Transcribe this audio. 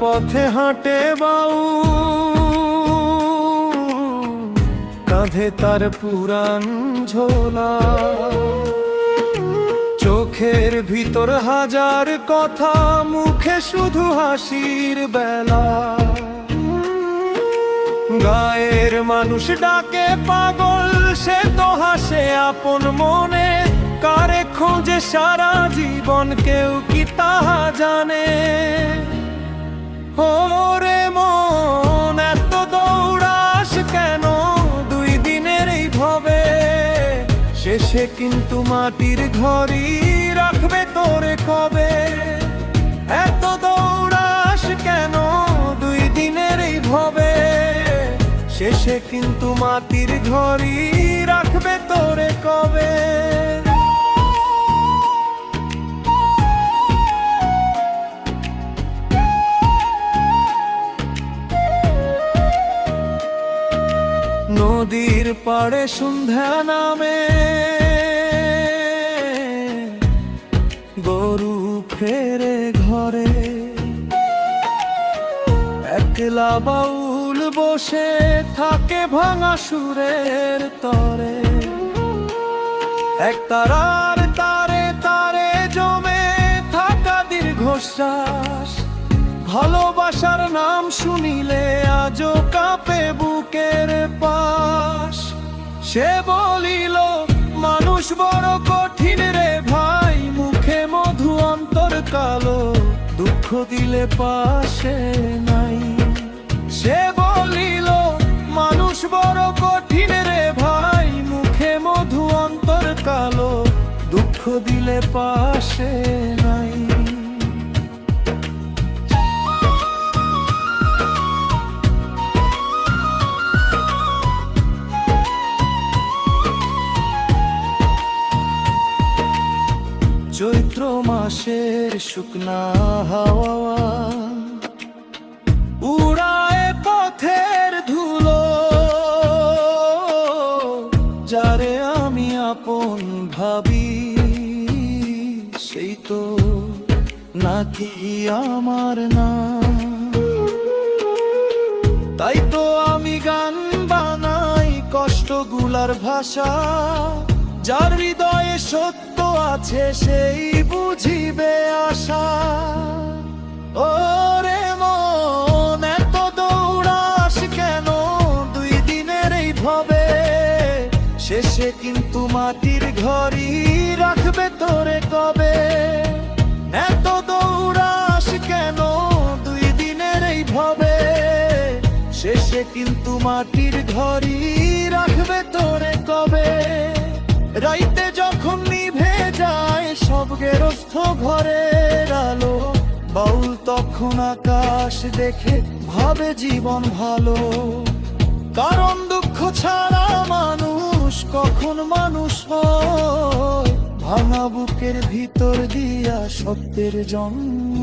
পথে হাঁটে বাউ, কাঁধে তার পুরান ঝোলা, চোখের ভিতর হাজার কথা, মুখে শুধু হাসির বেলা। গায়ের মানুষ ডাকে পাগল, সে তো হাসে আপন মনে, কারে খোঁজে সারা জীবন কেউ কি তাহা জানে। ওরে মন এত দৌড়াস কেন দুই দিনের এই ভবে, শেষে কিন্তু মাটির ঘরই রাখবে তোরে কবে। এত দৌড়াস কেন দুই দিনের এই ভবে, শেষে কিন্তু মাটির ঘরই রাখবে তোরে কবে। নদীর পাড়ে সন্ধ্যা নামে, গরু ফেরে ঘরে, একলা বাউল বসে থাকে ভাঙা সুরের তরে। এক তারার তারে তারে জমে থাকা দীর্ঘশ্বাস, ভালোবাসার নাম শুনিলে আজও কাঁপে বুকের পাশ। সে বলিল মানুষ বড় কঠিন রে ভাই, মুখে মধু অন্তর কালো, দুঃখ দিলে পাশে নাই। সে বলিল মানুষ বড় কঠিন রে ভাই, মুখে মধু অন্তর কালো, দুঃখ দিলে পাশে নাই। চৈত্র মাসের শুকনা হাওয়া উড়ায় পথের ধুলো, যারে আমি আপন ভাবি সেই তো নাকি আমার না। তাই তো আমি গান বানাই কষ্টগুলার ভাষা, যার হৃদয়ে সত্য আছে সেই বুঝিবে আশা। ওরে মন এত দৌড়াস কেন দুই দিনের এই ভবে, শেষে কিন্তু মাটির ঘরই রাখবে তোরে কবে। এত দৌড়াস কেন দুই দিনের এই ভবে, শেষে কিন্তু মাটির ঘরই রাখবে তোরে কবে। রাইতে যখন নিভে যায় সব গেরস্থ ঘরের আলো, বাউল তখন আকাশ দেখে ভাবে জীবন ভালো। কারণ দুঃখ ছাড়া মানুষ কখন মানুষ হয়, ভাঙা বুকের ভিতর দিয়া সত্যের জন্ম